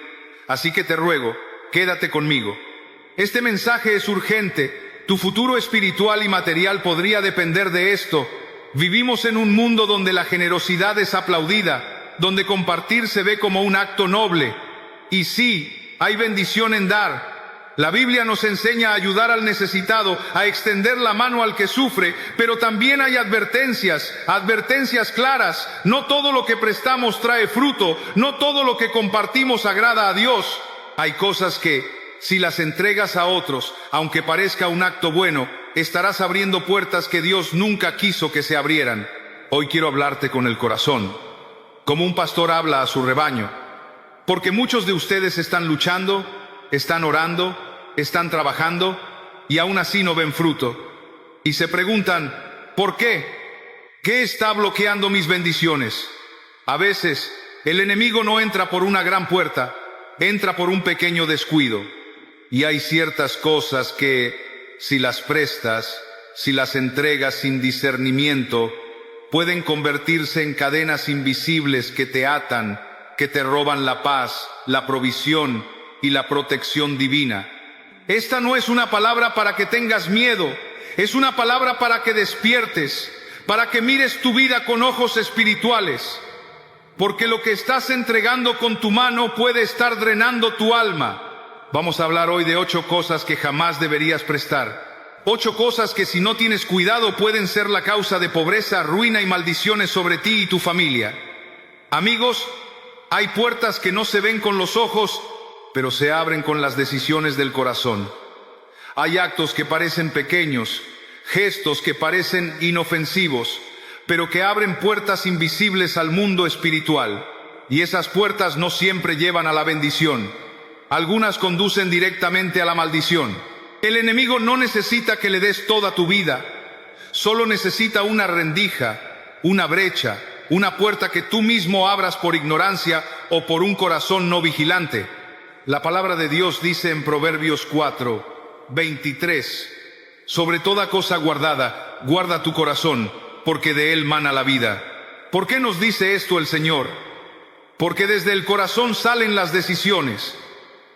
Así que te ruego, quédate conmigo. Este mensaje es urgente. Tu futuro espiritual y material podría depender de esto. Vivimos en un mundo donde la generosidad es aplaudida, donde compartir se ve como un acto noble. Y sí, hay bendición en dar. La Biblia nos enseña a ayudar al necesitado, a extender la mano al que sufre, pero también hay advertencias claras. No todo lo que prestamos trae fruto, no todo lo que compartimos agrada a Dios. Hay cosas que, si las entregas a otros, aunque parezca un acto bueno, estarás abriendo puertas que Dios nunca quiso que se abrieran. Hoy quiero hablarte con el corazón, como un pastor habla a su rebaño, porque muchos de ustedes están luchando, están orando, están trabajando y aún así no ven fruto. Y se preguntan, ¿por qué? ¿Qué está bloqueando mis bendiciones? A veces, el enemigo no entra por una gran puerta, entra por un pequeño descuido. Y hay ciertas cosas que, si las prestas, si las entregas sin discernimiento, pueden convertirse en cadenas invisibles que te atan, que te roban la paz, la provisión y la protección divina. Esta no es una palabra para que tengas miedo, es una palabra para que despiertes, para que mires tu vida con ojos espirituales, porque lo que estás entregando con tu mano puede estar drenando tu alma. Vamos a hablar hoy de 8 cosas que jamás deberías prestar. 8 cosas que si no tienes cuidado pueden ser la causa de pobreza, ruina y maldiciones sobre ti y tu familia. Amigos, hay puertas que no se ven con los ojos, pero se abren con las decisiones del corazón. Hay actos que parecen pequeños, gestos que parecen inofensivos, pero que abren puertas invisibles al mundo espiritual. Y esas puertas no siempre llevan a la bendición. Algunas conducen directamente a la maldición. El enemigo no necesita que le des toda tu vida, solo necesita una rendija, una brecha, una puerta que tú mismo abras por ignorancia o por un corazón no vigilante. La palabra de Dios dice en Proverbios 4:23, sobre toda cosa guardada, guarda tu corazón, porque de él mana la vida. ¿Por qué nos dice esto el Señor? Porque desde el corazón salen las decisiones.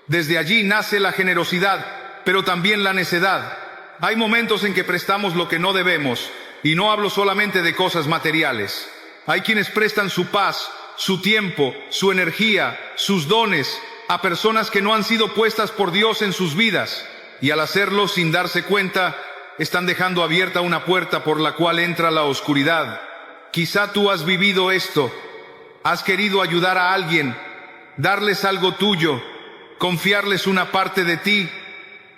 Desde allí nace la generosidad, pero también la necedad. Hay momentos en que prestamos lo que no debemos, y no hablo solamente de cosas materiales. Hay quienes prestan su paz, su tiempo, su energía, sus dones, a personas que no han sido puestas por Dios en sus vidas, y al hacerlo sin darse cuenta, están dejando abierta una puerta por la cual entra la oscuridad. Quizá tú has vivido esto, has querido ayudar a alguien, darles algo tuyo, confiarles una parte de ti,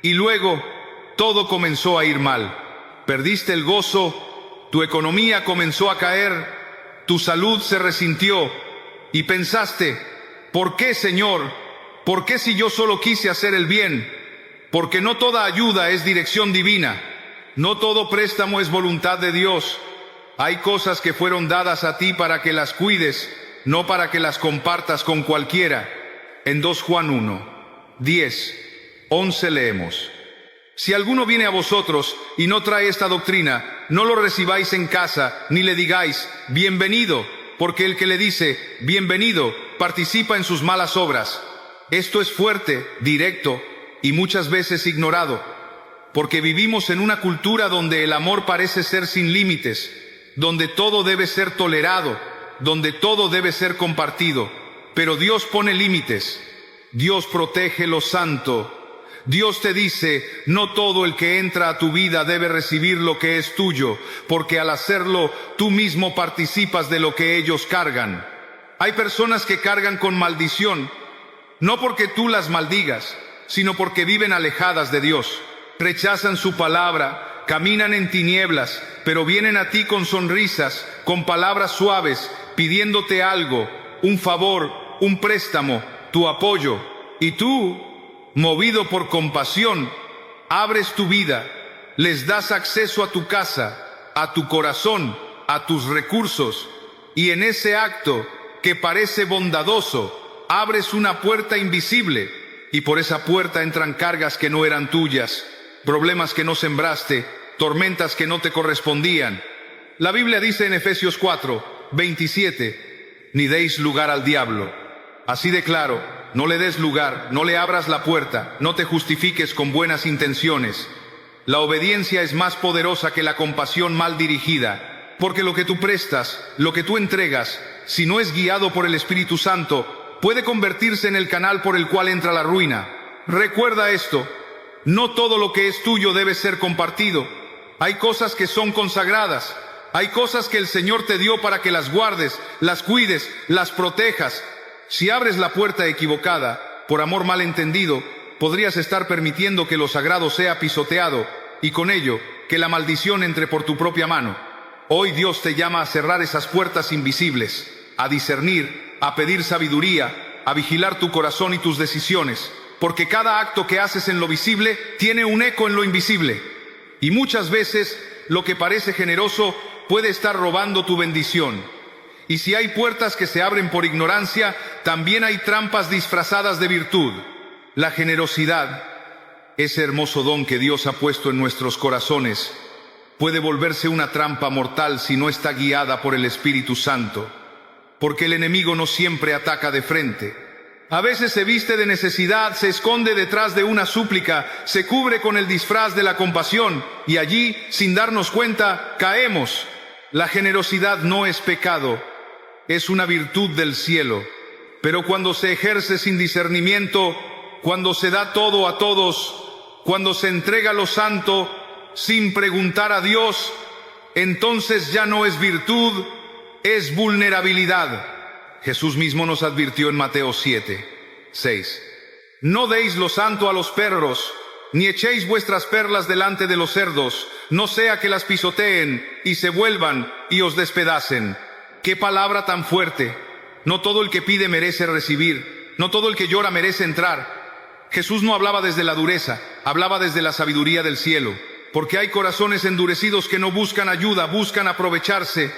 y luego todo comenzó a ir mal. Perdiste el gozo, tu economía comenzó a caer, tu salud se resintió, y pensaste, ¿por qué, Señor? ¿Por qué si yo solo quise hacer el bien? Porque no toda ayuda es dirección divina. No todo préstamo es voluntad de Dios. Hay cosas que fueron dadas a ti para que las cuides, no para que las compartas con cualquiera. En 2 Juan 1:10-11 leemos: si alguno viene a vosotros y no trae esta doctrina, no lo recibáis en casa, ni le digáis, bienvenido, porque el que le dice, bienvenido, participa en sus malas obras. Esto es fuerte, directo y muchas veces ignorado, porque vivimos en una cultura donde el amor parece ser sin límites, donde todo debe ser tolerado, donde todo debe ser compartido, pero Dios pone límites. Dios protege lo santo. Dios te dice, no todo el que entra a tu vida debe recibir lo que es tuyo, porque al hacerlo, tú mismo participas de lo que ellos cargan. Hay personas que cargan con maldición, no porque tú las maldigas, sino porque viven alejadas de Dios. Rechazan su palabra, caminan en tinieblas, pero vienen a ti con sonrisas, con palabras suaves, pidiéndote algo, un favor, un préstamo, tu apoyo. Y tú, movido por compasión, abres tu vida, les das acceso a tu casa, a tu corazón, a tus recursos, y en ese acto, que parece bondadoso, abres una puerta invisible, y por esa puerta entran cargas que no eran tuyas, problemas que no sembraste, tormentas que no te correspondían. La Biblia dice en Efesios 4:27, ni deis lugar al diablo. Así de claro, no le des lugar, no le abras la puerta, no te justifiques con buenas intenciones. La obediencia es más poderosa que la compasión mal dirigida, porque lo que tú prestas, lo que tú entregas, si no es guiado por el Espíritu Santo, puede convertirse en el canal por el cual entra la ruina. Recuerda esto, no todo lo que es tuyo debe ser compartido. Hay cosas que son consagradas, hay cosas que el Señor te dio para que las guardes, las cuides, las protejas. Si abres la puerta equivocada, por amor mal entendido, podrías estar permitiendo que lo sagrado sea pisoteado, y con ello, que la maldición entre por tu propia mano. Hoy Dios te llama a cerrar esas puertas invisibles, a discernir, a pedir sabiduría, a vigilar tu corazón y tus decisiones, porque cada acto que haces en lo visible tiene un eco en lo invisible. Y muchas veces, lo que parece generoso puede estar robando tu bendición. Y si hay puertas que se abren por ignorancia, también hay trampas disfrazadas de virtud. La generosidad, ese hermoso don que Dios ha puesto en nuestros corazones, puede volverse una trampa mortal si no está guiada por el Espíritu Santo, porque el enemigo no siempre ataca de frente. A veces se viste de necesidad, se esconde detrás de una súplica, se cubre con el disfraz de la compasión, y allí, sin darnos cuenta, caemos. La generosidad no es pecado, es una virtud del cielo, pero cuando se ejerce sin discernimiento, cuando se da todo a todos, cuando se entrega lo santo sin preguntar a Dios, entonces ya no es virtud, es vulnerabilidad. Jesús mismo nos advirtió en Mateo 7:6. No deis lo santo a los perros, ni echéis vuestras perlas delante de los cerdos, no sea que las pisoteen y se vuelvan y os despedacen. ¡Qué palabra tan fuerte! No todo el que pide merece recibir, no todo el que llora merece entrar. Jesús no hablaba desde la dureza, hablaba desde la sabiduría del cielo, porque hay corazones endurecidos que no buscan ayuda, buscan aprovecharse.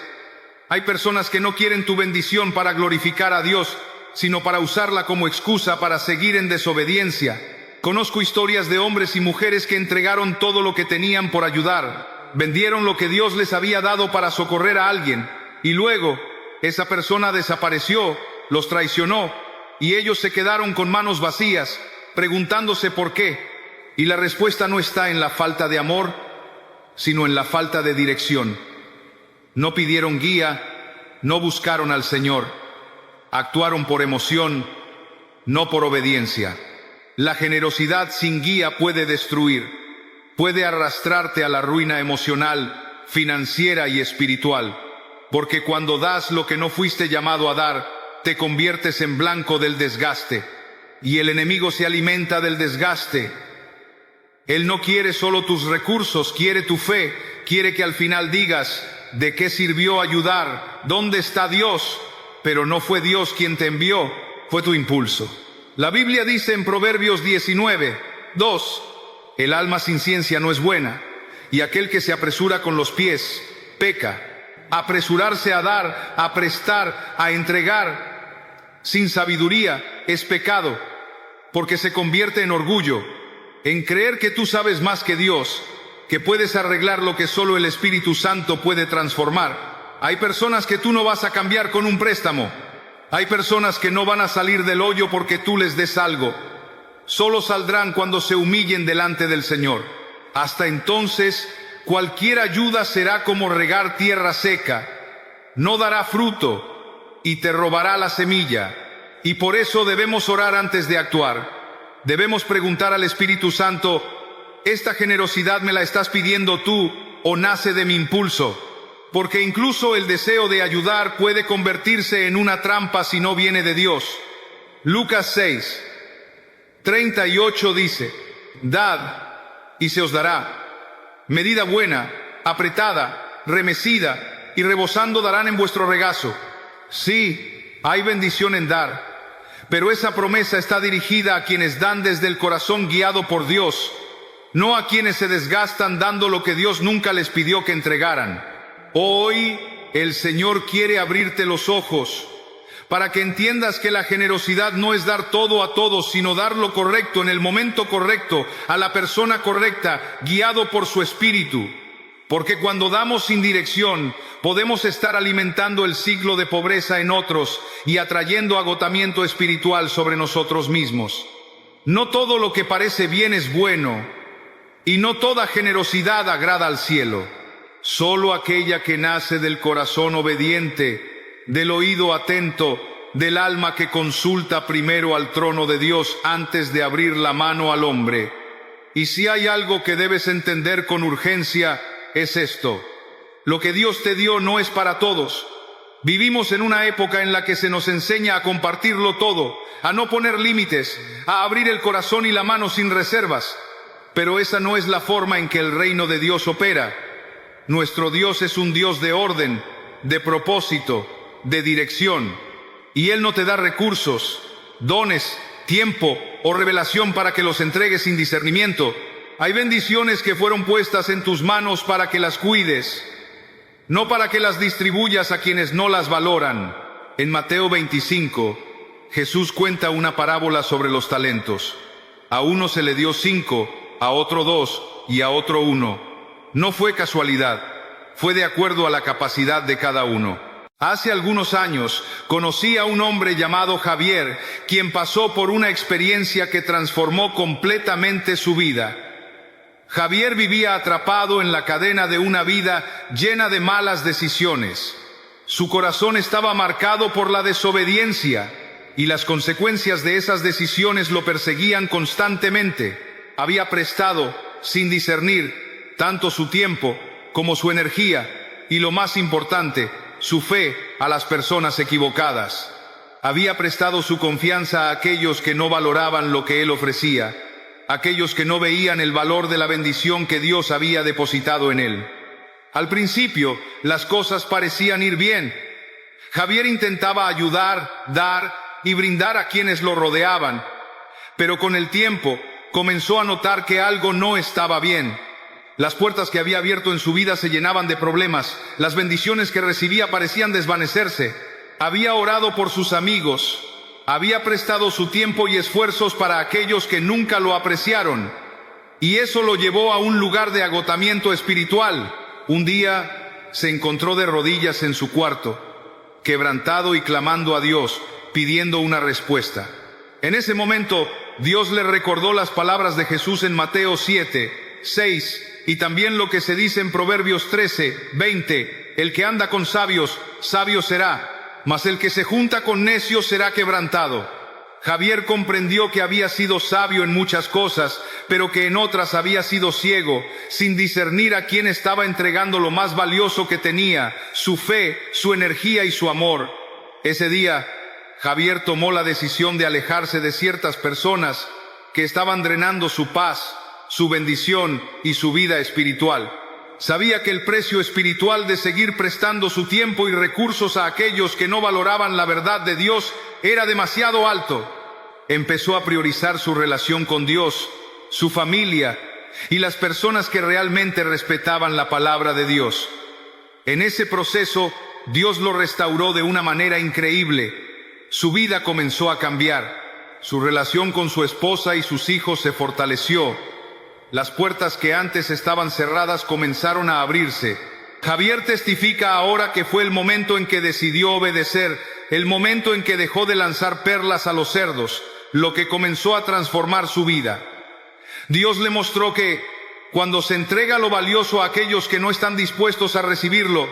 Hay personas que no quieren tu bendición para glorificar a Dios, sino para usarla como excusa para seguir en desobediencia. Conozco historias de hombres y mujeres que entregaron todo lo que tenían por ayudar, vendieron lo que Dios les había dado para socorrer a alguien, y luego esa persona desapareció, los traicionó, y ellos se quedaron con manos vacías, preguntándose por qué. Y la respuesta no está en la falta de amor, sino en la falta de dirección. No pidieron guía, no buscaron al Señor, actuaron por emoción, no por obediencia. La generosidad sin guía puede destruir, puede arrastrarte a la ruina emocional, financiera y espiritual, porque cuando das lo que no fuiste llamado a dar, te conviertes en blanco del desgaste, y el enemigo se alimenta del desgaste. Él no quiere solo tus recursos, quiere tu fe, quiere que al final digas, ¿de qué sirvió ayudar? ¿Dónde está Dios? Pero no fue Dios quien te envió, fue tu impulso. La Biblia dice en Proverbios 19:2, el alma sin ciencia no es buena, y aquel que se apresura con los pies, peca. Apresurarse a dar, a prestar, a entregar, sin sabiduría, es pecado, porque se convierte en orgullo, en creer que tú sabes más que Dios, que puedes arreglar lo que solo el Espíritu Santo puede transformar. Hay personas que tú no vas a cambiar con un préstamo. Hay personas que no van a salir del hoyo porque tú les des algo. Solo saldrán cuando se humillen delante del Señor. Hasta entonces, cualquier ayuda será como regar tierra seca. No dará fruto, y te robará la semilla. Y por eso debemos orar antes de actuar. Debemos preguntar al Espíritu Santo: ¿esta generosidad me la estás pidiendo tú o nace de mi impulso? Porque incluso el deseo de ayudar puede convertirse en una trampa si no viene de Dios. Lucas 6:38 dice: Dad y se os dará. Medida buena, apretada, remecida y rebosando darán en vuestro regazo. Sí, hay bendición en dar, pero esa promesa está dirigida a quienes dan desde el corazón guiado por Dios, no a quienes se desgastan dando lo que Dios nunca les pidió que entregaran. Hoy el Señor quiere abrirte los ojos para que entiendas que la generosidad no es dar todo a todos, sino dar lo correcto en el momento correcto, a la persona correcta, guiado por su Espíritu. Porque cuando damos sin dirección, podemos estar alimentando el ciclo de pobreza en otros y atrayendo agotamiento espiritual sobre nosotros mismos. No todo lo que parece bien es bueno, y no toda generosidad agrada al cielo. Solo aquella que nace del corazón obediente, del oído atento, del alma que consulta primero al trono de Dios antes de abrir la mano al hombre. Y si hay algo que debes entender con urgencia, es esto: lo que Dios te dio no es para todos. Vivimos en una época en la que se nos enseña a compartirlo todo, a no poner límites, a abrir el corazón y la mano sin reservas. Pero esa no es la forma en que el reino de Dios opera. Nuestro Dios es un Dios de orden, de propósito, de dirección. Y Él no te da recursos, dones, tiempo o revelación para que los entregues sin discernimiento. Hay bendiciones que fueron puestas en tus manos para que las cuides, no para que las distribuyas a quienes no las valoran. En Mateo 25, Jesús cuenta una parábola sobre los talentos. A uno se le dio 5, a otro 2 y a otro 1. No fue casualidad, fue de acuerdo a la capacidad de cada uno. Hace algunos años conocí a un hombre llamado Javier, quien pasó por una experiencia que transformó completamente su vida. Javier vivía atrapado en la cadena de una vida llena de malas decisiones. Su corazón estaba marcado por la desobediencia y las consecuencias de esas decisiones lo perseguían constantemente. Había prestado, sin discernir, tanto su tiempo como su energía y, lo más importante, su fe a las personas equivocadas. Había prestado su confianza a aquellos que no valoraban lo que él ofrecía, aquellos que no veían el valor de la bendición que Dios había depositado en él. Al principio, las cosas parecían ir bien. Javier intentaba ayudar, dar y brindar a quienes lo rodeaban, pero con el tiempo comenzó a notar que algo no estaba bien. Las puertas que había abierto en su vida se llenaban de problemas, las bendiciones que recibía parecían desvanecerse. Había orado por sus amigos, había prestado su tiempo y esfuerzos para aquellos que nunca lo apreciaron, y eso lo llevó a un lugar de agotamiento espiritual. Un día se encontró de rodillas en su cuarto, quebrantado y clamando a Dios, pidiendo una respuesta. En ese momento, Dios le recordó las palabras de Jesús en Mateo 7:6, y también lo que se dice en Proverbios 13:20, el que anda con sabios, sabio será, mas el que se junta con necios será quebrantado. Javier comprendió que había sido sabio en muchas cosas, pero que en otras había sido ciego, sin discernir a quién estaba entregando lo más valioso que tenía, su fe, su energía y su amor. Ese día, Javier tomó la decisión de alejarse de ciertas personas que estaban drenando su paz, su bendición y su vida espiritual. Sabía que el precio espiritual de seguir prestando su tiempo y recursos a aquellos que no valoraban la verdad de Dios era demasiado alto. Empezó a priorizar su relación con Dios, su familia y las personas que realmente respetaban la palabra de Dios. En ese proceso, Dios lo restauró de una manera increíble. Su vida comenzó a cambiar. Su relación con su esposa y sus hijos se fortaleció. Las puertas que antes estaban cerradas comenzaron a abrirse. Javier testifica ahora que fue el momento en que decidió obedecer, el momento en que dejó de lanzar perlas a los cerdos, lo que comenzó a transformar su vida. Dios le mostró que, cuando se entrega lo valioso a aquellos que no están dispuestos a recibirlo,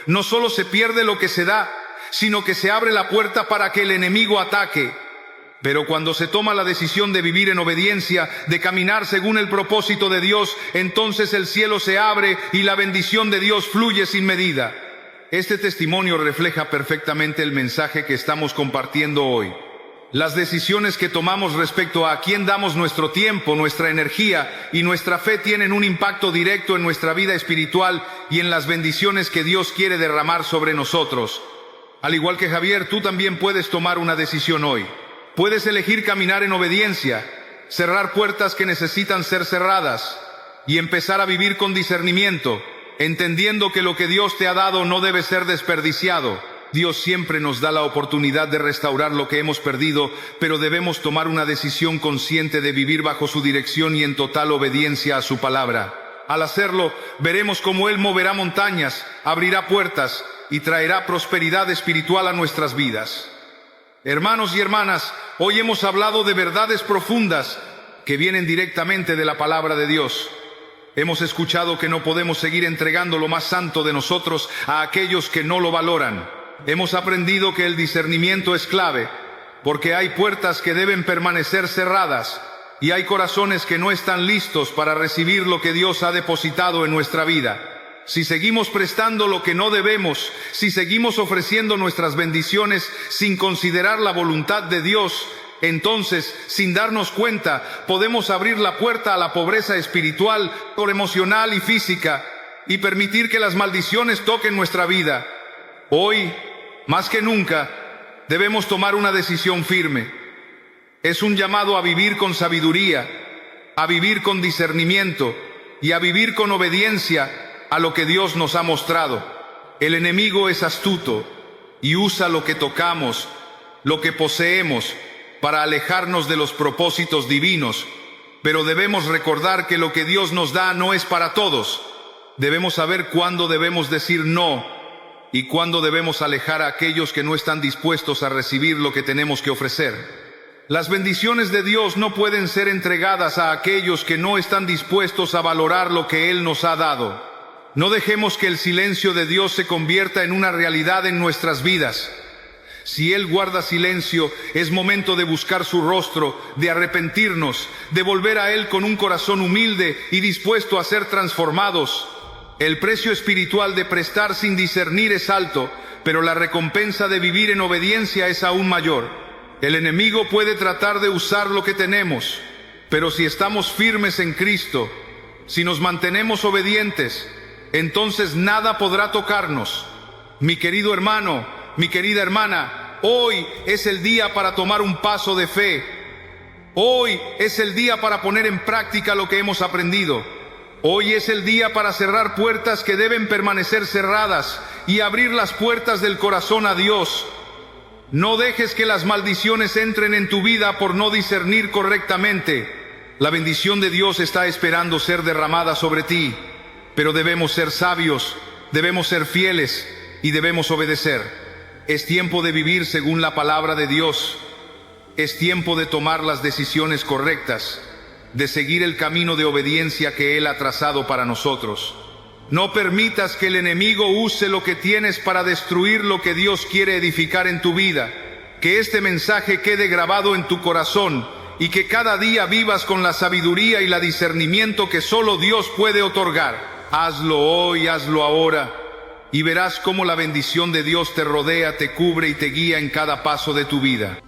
no solo se pierde lo que se da, sino que se abre la puerta para que el enemigo ataque. Pero cuando se toma la decisión de vivir en obediencia, de caminar según el propósito de Dios, entonces el cielo se abre y la bendición de Dios fluye sin medida. Este testimonio refleja perfectamente el mensaje que estamos compartiendo hoy. Las decisiones que tomamos respecto a quién damos nuestro tiempo, nuestra energía y nuestra fe tienen un impacto directo en nuestra vida espiritual y en las bendiciones que Dios quiere derramar sobre nosotros. Al igual que Javier, tú también puedes tomar una decisión hoy. Puedes elegir caminar en obediencia, cerrar puertas que necesitan ser cerradas y empezar a vivir con discernimiento, entendiendo que lo que Dios te ha dado no debe ser desperdiciado. Dios siempre nos da la oportunidad de restaurar lo que hemos perdido, pero debemos tomar una decisión consciente de vivir bajo su dirección y en total obediencia a su palabra. Al hacerlo, veremos cómo Él moverá montañas, abrirá puertas y traerá prosperidad espiritual a nuestras vidas. Hermanos y hermanas, hoy hemos hablado de verdades profundas que vienen directamente de la palabra de Dios. Hemos escuchado que no podemos seguir entregando lo más santo de nosotros a aquellos que no lo valoran. Hemos aprendido que el discernimiento es clave, porque hay puertas que deben permanecer cerradas y hay corazones que no están listos para recibir lo que Dios ha depositado en nuestra vida. Si seguimos prestando lo que no debemos, si seguimos ofreciendo nuestras bendiciones sin considerar la voluntad de Dios, entonces, sin darnos cuenta, podemos abrir la puerta a la pobreza espiritual, emocional y física, y permitir que las maldiciones toquen nuestra vida. Hoy, más que nunca, debemos tomar una decisión firme. Es un llamado a vivir con sabiduría, a vivir con discernimiento y a vivir con obediencia a lo que Dios nos ha mostrado. El enemigo es astuto y usa lo que tocamos, lo que poseemos, para alejarnos de los propósitos divinos, pero debemos recordar que lo que Dios nos da no es para todos. Debemos saber cuándo debemos decir no y cuándo debemos alejar a aquellos que no están dispuestos a recibir lo que tenemos que ofrecer. Las bendiciones de Dios no pueden ser entregadas a aquellos que no están dispuestos a valorar lo que Él nos ha dado. No dejemos que el silencio de Dios se convierta en una realidad en nuestras vidas. Si Él guarda silencio, es momento de buscar su rostro, de arrepentirnos, de volver a Él con un corazón humilde y dispuesto a ser transformados. El precio espiritual de prestar sin discernir es alto, pero la recompensa de vivir en obediencia es aún mayor. El enemigo puede tratar de usar lo que tenemos, pero si estamos firmes en Cristo, si nos mantenemos obedientes, entonces nada podrá tocarnos. Mi querido hermano, mi querida hermana, hoy es el día para tomar un paso de fe. Hoy es el día para poner en práctica lo que hemos aprendido. Hoy es el día para cerrar puertas que deben permanecer cerradas y abrir las puertas del corazón a Dios. No dejes que las maldiciones entren en tu vida por no discernir correctamente. La bendición de Dios está esperando ser derramada sobre ti. Pero debemos ser sabios, debemos ser fieles y debemos obedecer. Es tiempo de vivir según la palabra de Dios. Es tiempo de tomar las decisiones correctas, de seguir el camino de obediencia que Él ha trazado para nosotros. No permitas que el enemigo use lo que tienes para destruir lo que Dios quiere edificar en tu vida. Que este mensaje quede grabado en tu corazón y que cada día vivas con la sabiduría y el discernimiento que solo Dios puede otorgar. Hazlo hoy, hazlo ahora, y verás cómo la bendición de Dios te rodea, te cubre y te guía en cada paso de tu vida.